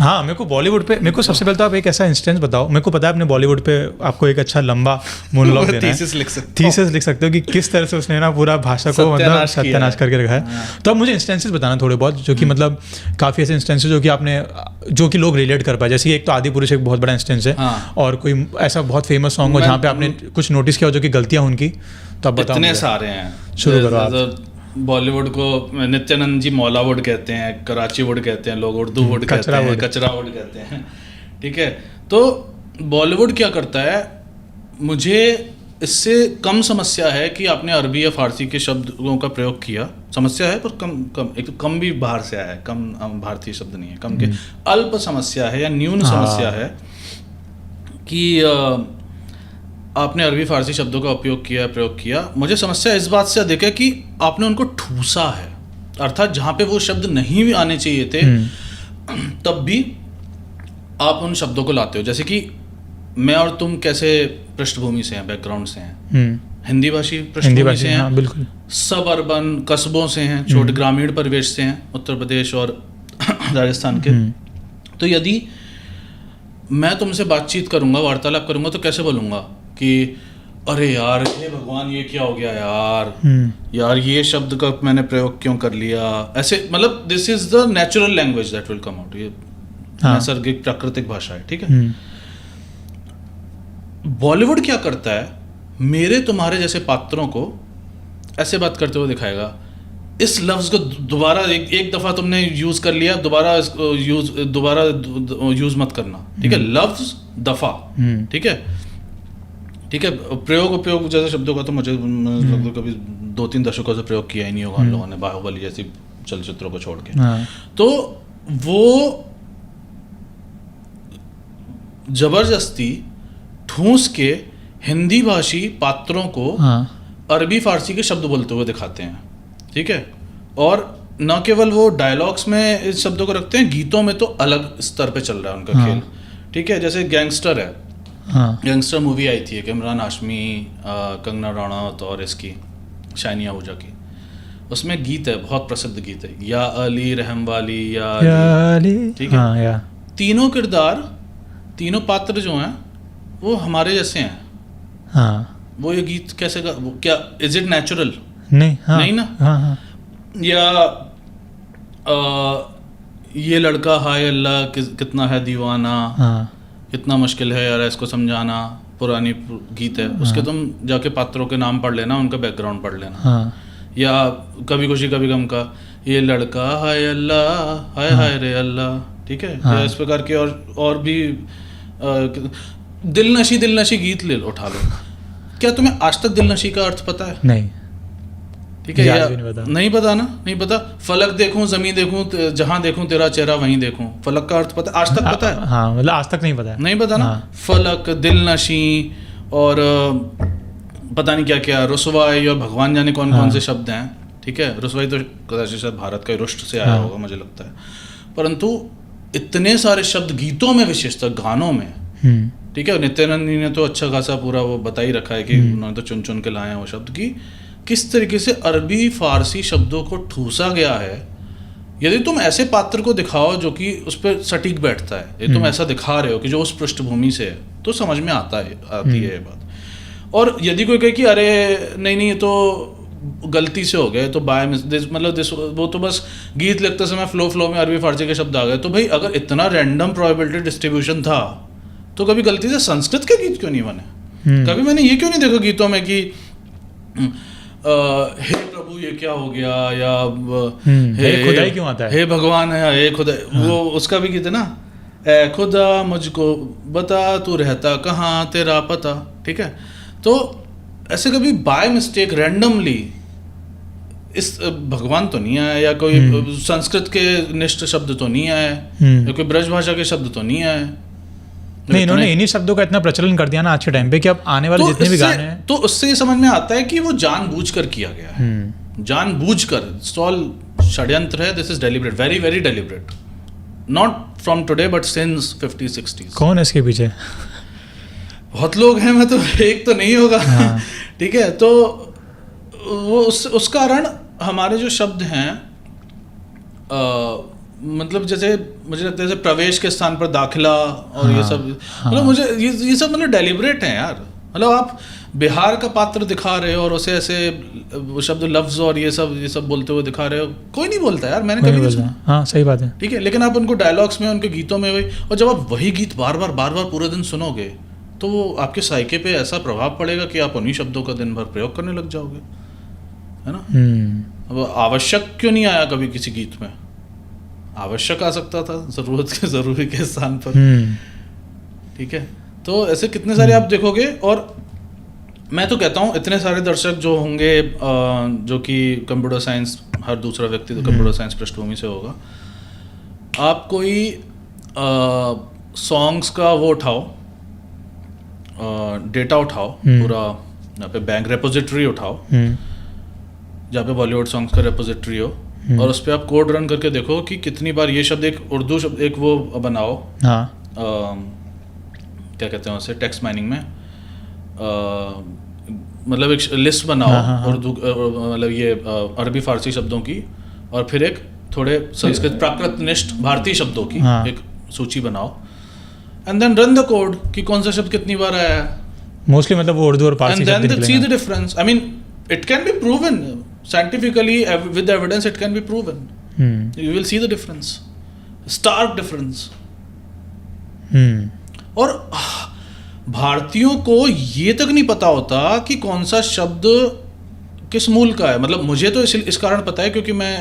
हाँ, मेरे को बॉलीवुड पे, मेरे को सबसे पहले तो आप एक ऐसा इंस्टेंस बताओ, मेरे को पता है आपने बॉलीवुड पे आपको एक अच्छा लंबा मोनोलॉग देना है, थीसिस लिख सकते हो कि किस तरह से उसने ना पूरा भाषा को मतलब सत्यानाश करके रखा है। तो अब मुझे इंस्टेंसेस बताना थोड़े बहुत, जो कि मतलब काफ़ी ऐसे इंस्टेंसेस जो कि आपने, जो कि लोग रिलेट कर पाए। जैसे कि एक तो आदि पुरुष एक बहुत बड़ा इंस्टेंस है, और कोई ऐसा बहुत फेमस सॉन्ग हो जहाँ पे आपने कुछ नोटिस किया हो जो कि गलतियाँ उनकी, तो आप बताओ। इतने सारे हैं, शुरू करो आप। बॉलीवुड को नित्यानंद जी मौलावुड कहते हैं, कराची वुड कहते हैं, लोग उर्दू वुड कहते हैं, कचरा वुड कहते हैं, ठीक है। तो बॉलीवुड क्या करता है, मुझे इससे कम समस्या है कि आपने अरबी या फारसी के शब्दों का प्रयोग किया, समस्या है, पर कम एक तो कम भी बाहर से आया है, कम भारतीय शब्द नहीं है, कम के अल्प समस्या है या न्यून समस्या है कि आपने अरबी फारसी शब्दों का प्रयोग किया। मुझे समस्या इस बात से अधिक है कि आपने उनको ठूसा है, अर्थात जहाँ पे वो शब्द नहीं भी आने चाहिए थे तब भी आप उन शब्दों को लाते हो। जैसे कि मैं और तुम कैसे पृष्ठभूमि से हैं, बैकग्राउंड से हैं, हिंदी भाषी पृष्ठभूमि से हैं, हाँ, बिल्कुल। सब अर्बन कस्बों से हैं, छोटे ग्रामीण परिवेश से हैं, उत्तर प्रदेश और राजस्थान के। तो यदि मैं तुमसे बातचीत करूंगा, वार्तालाप करूंगा, तो कैसे बोलूंगा कि अरे यार, हे भगवान, ये क्या हो गया यार, यार ये शब्द का मैंने प्रयोग क्यों कर लिया, ऐसे, मतलब this is the natural language that will come out, ये नैसर्गिक प्राकृतिक भाषा है, ठीक है। बॉलीवुड क्या करता है, मेरे तुम्हारे जैसे पात्रों को ऐसे बात करते हुए दिखाएगा, इस लफ्ज को दोबारा एक दफा तुमने यूज कर लिया, दोबारा यूज मत करना, ठीक है। लफ्ज दफा, ठीक है, ठीक है। प्रयोग उपयोग जैसे शब्दों का तो मुझे कभी 2-3 दशकों से प्रयोग किया ही नहीं होगा उन लोगों ने, बाहुबली जैसी चलचित्रों को छोड़ के। तो वो जबरदस्ती ठूंस के हिंदी भाषी पात्रों को अरबी फारसी के शब्द बोलते हुए दिखाते हैं, ठीक है। और न केवल वो डायलॉग्स में इस शब्दों को रखते हैं, गीतों में तो अलग स्तर पे चल रहा है उनका खेल, ठीक है। जैसे गैंगस्टर है, गैंगस्टर मूवी आई थी, इमरान हाशमी, कंगना रनौत और इसकी शाइनिया आहूजा की, उसमें गीत है, बहुत प्रसिद्ध गीत है, या अली रहम वाली या अली, ठीक है। तीनों किरदार, तीनों पात्र जो हैं वो हमारे जैसे हैं। वो ये गीत कैसे का, वो क्या, इज इट नेचुरल? नहीं ना। या ये लड़का हाय अल्लाह कितना है दीवाना, कितना मुश्किल है यार इसको समझाना, पुरानी गीत है, उसके तुम जाके पात्रों के नाम पढ़ लेना, उनका बैकग्राउंड पढ़ लेना। या कभी खुशी कभी गम का, ये लड़का हाय अल्लाह, हाय हाय रे अल्लाह, ठीक है। या इस प्रकार के और भी दिलनशी गीत ले लो, उठा लो। क्या तुम्हें आज तक दिलनशी का अर्थ पता है? नहीं, ठीक है। नहीं पता ना, नहीं पता। फलक देखूं, जमीन देखूं, जहां देखूं तेरा चेहरा वहीं देखूं, फलक का अर्थ पता है? आज तक पता है? हाँ, मतलब आज तक नहीं पता है। नहीं पता ना। फलक, दिलनशी और पता नहीं क्या क्या, रुसवाई और भगवान जाने कौन कौन से शब्द हैं, ठीक है। रुसवाई तो शायद भारत का रुष्ट से आया होगा, मुझे लगता है। परंतु इतने सारे शब्द गीतों में, विशेषतः गानों में, ठीक है। नित्यानंद जी ने तो अच्छा खासा पूरा वो बता ही रखा है कि उन्होंने तो चुन चुन के लाए हैं वो शब्द की, किस तरीके से अरबी फारसी शब्दों को ठूसा गया है। यदि तुम ऐसे पात्र को दिखाओ जो कि उस पर सटीक बैठता है, यदि तुम ऐसा दिखा रहे हो कि जो उस पृष्ठभूमि से है, तो समझ में आती है ये बात। और यदि कोई कहे कि अरे नहीं ये तो गलती से हो गए, तो मतलब वो तो बस गीत लिखते समय फ्लो में अरबी फारसी के शब्द आ गए, तो भाई अगर इतना रैंडम प्रोबेबिलिटी डिस्ट्रीब्यूशन था तो कभी गलती से संस्कृत के गीत क्यों नहीं बने? कभी मैंने ये क्यों नहीं देखा गीतों में कि हे प्रभु ये क्या हो गया, या हे खुदाई क्यों आता है, हे भगवान है, हे खुदा। वो उसका भी गीत है ना, ए खुदा मुझको बता तू रहता कहाँ तेरा पता, ठीक है। तो ऐसे कभी बाय मिस्टेक रैंडमली इस भगवान तो नहीं आया, या कोई संस्कृत के निष्ठ शब्द तो नहीं आए, या कोई ब्रज भाषा के शब्द तो नहीं आए। नहीं, इन्होंने इन्हीं शब्दों का इतना प्रचलन कर दिया ना आज के टाइम पे कि अब आने वाले जितने भी गाने हैं, तो उससे ये समझ में आता है कि वो जानबूझकर किया गया है, जानबूझकर। ऑल षड्यंत्र है, this is deliberate, very very deliberate, not from today but since 50-60s। कौन है इसके पीछे? बहुत लोग हैं, मैं तो एक तो नहीं होगा, ठीक है। तो वो उस कारण हमारे जो शब्द हैं मतलब जैसे मुझे लगता है जैसे प्रवेश के स्थान पर दाखिला और ये सब, मतलब मुझे ये सब मतलब डेलिब्रेट है यार। मतलब आप बिहार का पात्र दिखा रहे हो और उसे ऐसे शब्द लफ्ज और ये सब बोलते हुए दिखा रहे हो, कोई नहीं बोलता यार, मैंने कभी नहीं सुना। हाँ सही बात है, ठीक है, लेकिन आप उनको डायलॉग्स में, उनके गीतों में वही, और जब आप वही गीत बार बार पूरे दिन सुनोगे तो वो आपके साइके पे ऐसा प्रभाव पड़ेगा कि आप उन्हीं शब्दों का दिन भर प्रयोग करने लग जाओगे, है ना। अब आवश्यक क्यों नहीं आया कभी किसी गीत में? आवश्यक आ सकता था जरूरी के स्थान पर। ठीक है, तो ऐसे कितने सारे आप देखोगे। और मैं तो कहता हूँ इतने सारे दर्शक जो होंगे जो कि कंप्यूटर साइंस, हर दूसरा व्यक्ति तो कंप्यूटर साइंस पृष्ठभूमि से होगा, आप कोई सॉन्ग्स का वो उठाओ, डेटा उठाओ, पूरा यहाँ पे बैंक रेपोजिटरी उठाओ जहाँ पे बॉलीवुड सॉन्ग्स का रेपोजिटरी हो, और उस पर आप कोड रन करके देखो कि कितनी बार ये शब्द, एक उर्दू शब्द, एक वो बनाओ, क्या कहते हैं उसे, टेक्स्ट माइनिंग में मतलब एक लिस्ट बनाओ उर्दू, मतलब ये अरबी फारसी शब्दों की, और फिर एक थोड़े संस्कृत प्राकृतनिष्ठ भारतीय शब्दों की एक सूची बनाओ, and then run the code कि कौन सा शब्द कितनी बार आया है। मोस्टली मतलब वो उर्दू और फारसी शब्द निकलेंगे। See the difference, I mean it can be proven scientifically with evidence, it can be proven. You will see the difference, stark difference. और भारतीयों को ये तक नहीं पता होता कि कौन सा शब्द किस मूल का है। मतलब मुझे तो इस कारण पता है क्योंकि मैं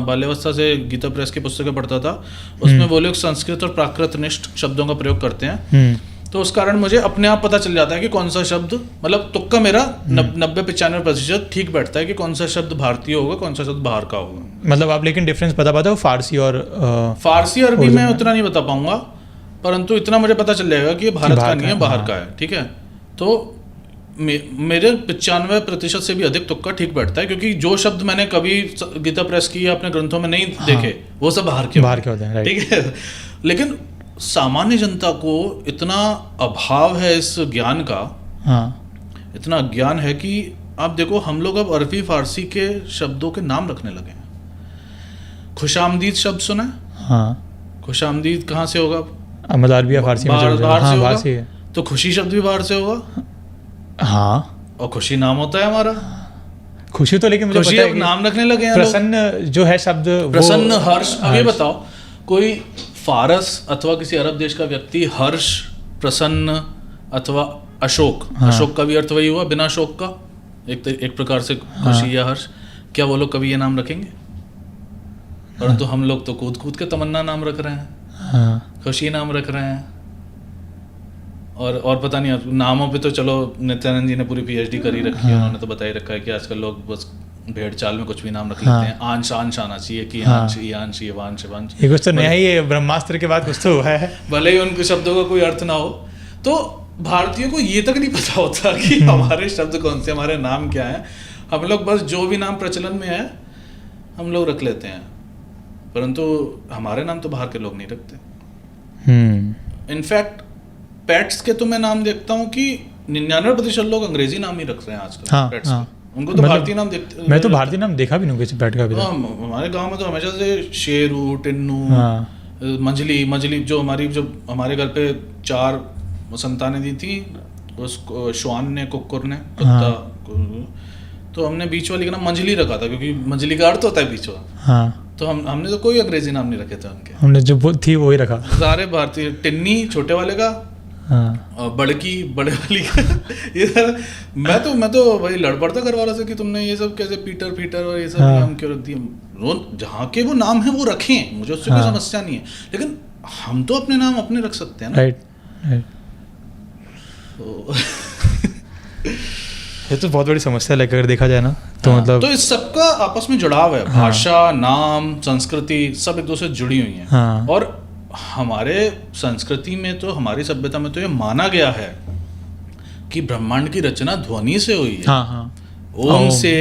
बाल्यावस्था से गीता प्रेस की पुस्तकें पढ़ता था, उसमें वो लोग संस्कृत और प्राकृतनिष्ठ शब्दों का प्रयोग करते हैं, तो उस कारण मुझे अपने आप पता चल जाता है कि कौन सा शब्द, मतलब तुक्का मेरा 90-95% ठीक बैठता है कि कौन सा शब्द भारतीय होगा, कौन सा शब्द बाहर का होगा। मतलब आप लेकिन डिफरेंस बता पाते हो फारसी और फारसी अरबी में उतना नहीं बता पाऊंगा, परंतु इतना मुझे पता चल जाएगा कि ये भारत का नहीं है, बाहर का है। ठीक है, तो मेरे 95% से भी अधिक तुक्का ठीक बैठता है, क्योंकि जो शब्द मैंने कभी गीता प्रेस की या अपने ग्रंथों में नहीं देखे वो सब बाहर के होते हैं। ठीक है, लेकिन सामान्य जनता को इतना अभाव है इस ज्ञान का, इतना ज्ञान है कि आप देखो हम लोग अब अरबी फारसी के शब्दों के नाम रखने लगे हैं। खुशामदीद शब्द सुना है? खुशामदीद कहाँ से होगा? मतलब अरबी या फारसी में बाहर से है। तो खुशी शब्द भी बाहर से होगा। और खुशी नाम होता है हमारा, खुशी तो, लेकिन मुझे खुशी अब नाम रखने लगे हैं। प्रसन्न जो है शब्द, प्रसन्न, हर्ष। अब ये बताओ, कोई फारस अथवा किसी अरब देश का व्यक्ति हर्ष, प्रसन्न अथवा अशोक, अशोक का भी अर्थ वही हुआ, बिना शोक का, एक प्रकार से खुशी या हर्ष, क्या वो लोग कभी ये नाम रखेंगे? परंतु हम लोग तो कूद के तमन्ना नाम रख रहे हैं, खुशी नाम रख रहे हैं, और पता नहीं नामों पे तो चलो नित्यानंद जी ने पूरी PhD करी रखी है, उन्होंने तो बता ही रखा है कि आजकल लोग बस भेड़ चाल में कुछ भी नाम रख लेते हैं। आंश आना चाहिए कि आंश, ये आंश, ये वांश, वांश, ये कुछ तो नया ही है, ब्रह्मास्त्र के बाद कुछ तो हुआ है, भले ही उनके शब्दों का कोई अर्थ ना हो। तो भारतीयों को ये तक नहीं पता होता कि हमारे शब्द कौन से, हमारे नाम क्या है। हम लोग बस जो भी नाम प्रचलन में है हम लोग रख लेते हैं, परंतु हमारे नाम तो बाहर के लोग नहीं रखते। इनफैक्ट पेट्स के तो मैं नाम देखता हूँ कि 99% लोग अंग्रेजी नाम ही रख रहे हैं आजकल। पेट्स उनको तो भारतीय नाम देखते, मैं तो भारतीय नाम देखा भी नहीं किसी पेट का भी। हमारे गांव में तो हमेशा से शेरू, टिन्नू, मजली जो हमारे घर पे 4 संतानें दी थी, उसको श्वान ने, कुक्कुर ने, कुत्ता, तो हमने बीच वाली का नाम मंजली रखा था, क्योंकि मंजली का अर्थ होता है बीच वाला। तो हमने तो कोई अंग्रेजी नाम नहीं रखे थे उनके, हमने जो थी वही रखा, सारे भारतीय। टिन्नी छोटे वाले का, बड़की बड़े वाली का। ये मैं तो भाई लड़ पड़ता घर वालों से कि तुमने ये सब कैसे पीटर और ये सब नाम क्यों रख दिए। जहाँ के वो नाम है वो रखें, मुझे उससे कोई समस्या नहीं है, लेकिन हम तो अपने नाम अपने रख सकते हैं ना। राइट। ये तो बहुत बड़ी समस्या है अगर देखा जाए ना, तो मतलब तो इस सबका आपस में जुड़ाव है। भाषा, नाम, संस्कृति सब एक दूसरे से जुड़ी हुई हैं। और हमारे संस्कृति में तो, हमारी सभ्यता में तो ये माना गया है कि ब्रह्मांड की रचना ध्वनि से हुई है। ओम से,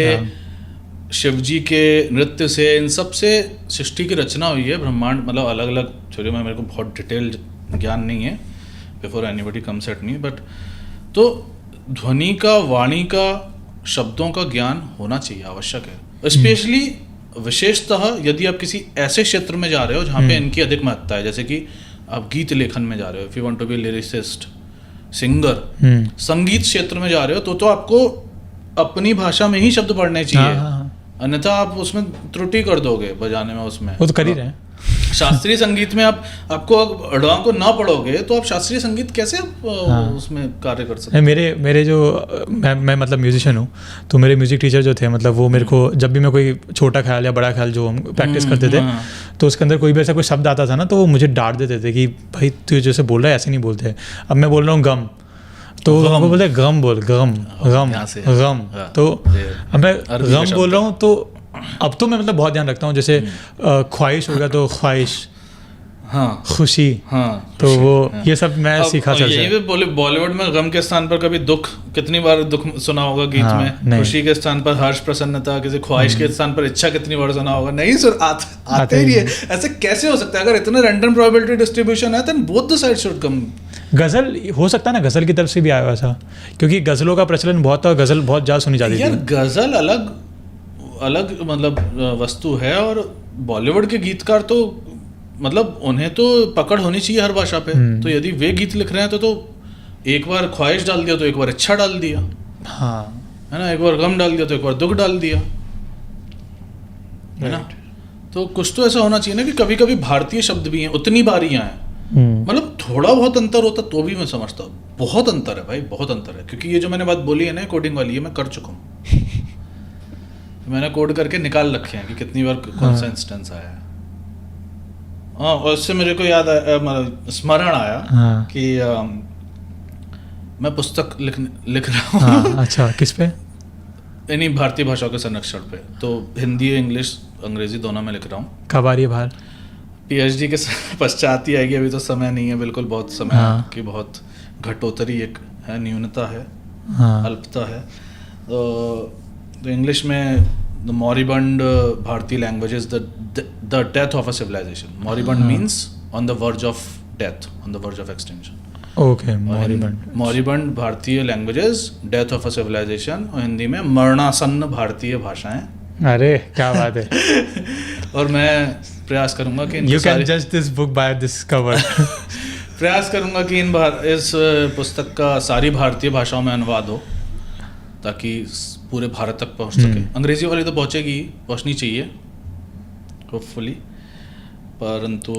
शिव जी के नृत्य से, इन सब से सृष्टि की रचना हुई है। ब्रह्मांड मतलब अलग अलग थ्योरी में मेरे को बहुत डिटेल ज्ञान नहीं है, before anybody comes at me, but तो ध्वनि का, वाणी का, शब्दों का ज्ञान होना चाहिए, आवश्यक है। स्पेशली विशेषतः यदि आप किसी ऐसे क्षेत्र में जा रहे हो जहाँ पे इनकी अधिक महत्ता है, जैसे कि आप गीत लेखन में जा रहे हो, if you want to be lyricist, singer, संगीत क्षेत्र में जा रहे हो तो आपको अपनी भाषा में ही शब्द पढ़ने चाहिए, अन्यथा आप उसमें त्रुटि कर दोगे बजाने में, उसमें वो तो कर ही रहे हैं। शास्त्रीय संगीत में आपको अड़वा को ना पढ़ोगे तो आप शास्त्रीय संगीत कैसे उसमें कार्य कर सकते हैं। मेरे जो मैं मतलब म्यूजिशियन हूँ, तो मेरे म्यूजिक टीचर जो थे, मतलब वो मेरे को जब भी मैं कोई छोटा ख्याल या बड़ा ख्याल जो हम प्रैक्टिस करते थे, तो उसके अंदर कोई भी ऐसा कोई शब्द आता था ना, तो वो मुझे डांट देते थे कि भाई तू जैसे बोल रहा है ऐसे नहीं बोलते। अब मैं बोल रहा हूँ गम, तो वो बोलते गम बोल, गम गम गम, तो अब मैं गम बोल रहा हूँ, तो अब तो मैं मतलब बहुत ध्यान रखता हूँ, जैसे ख्वाहिश हो गया तो ख्वाहिश, खुशी, तो वो ये सब मैं सीखा था। यही पे बॉलीवुड में गम के स्थान पर कभी दुख, कितनी बार दुख सुना होगा गीत में, खुशी के स्थान पर हर्ष प्रसन्नता, किसी ख्वाहिश के स्थान पर इच्छा कितनी बार सुना होगा, नहीं सुन आते ही है। ऐसे कैसे हो सकता है? अगर इतना रैंडम प्रोबेबिलिटी डिस्ट्रीब्यूशन है, then both the side should come. गजल हो सकता है ना, गजल की तरफ से भी आया हुआ था, क्योंकि गजलों का प्रचलन बहुत था, गजल बहुत ज़्यादा सुनी जाती थी। यार गजल अलग मतलब वस्तु है, और बॉलीवुड के गीतकार तो मतलब उन्हें तो पकड़ होनी चाहिए हर भाषा पे। तो यदि वे गीत लिख रहे हैं तो एक बार ख्वाहिश डाल दिया तो एक बार इच्छा डाल दिया, है ना, एक बार गम डाल दिया तो एक बार दुख डाल दिया, है ना। तो कुछ तो ऐसा होना चाहिए ना कि कभी कभी भारतीय शब्द भी हैं, उतनी बारियां हैं, मतलब थोड़ा बहुत अंतर होता तो भी मैं समझता हूँ। बहुत अंतर है भाई, बहुत अंतर है, क्योंकि ये जो मैंने बात बोली है ना कोडिंग वाली, ये मैं कर चुका हूँ। मैंने कोड करके निकाल रखे हैं कि कितनी बार कौन सा इंस्टेंस आया है। हाँ, और उससे मेरे को याद आया, स्मरण आया कि मैं पुस्तक लिख रहा हूँ। अच्छा, किस पे? इन्हीं भारतीय भाषाओं के संरक्षण पे, तो हिंदी, इंग्लिश, अंग्रेजी दोनों में लिख रहा हूँ। कब आ रही है बाहर? पीएचडी के पश्चात ही आएगी, अभी तो समय नहीं है, बिल्कुल बहुत समय की बहुत घटोतरी एक है, न्यूनता है, अल्पता है। तो इंग्लिश में the moribund Bharatiya languages, the death of a civilization. Moribund means on the verge of death, on the verge of extinction. Okay, moribund Bharatiya languages, death of a civilization, और हिंदी में मरणासन्न भारतीय भाषाएं। अरे क्या बात है। और मैं प्रयास करूंगा कि You can judge this book by this cover. प्रयास करूंगा कि इस पुस्तक का सारी भारतीय भाषाओं में अनुवाद हो, ताकि पूरे भारत तक पहुंच सके। अंग्रेजी वाली तो पहुंचनी चाहिए होपफुली, परंतु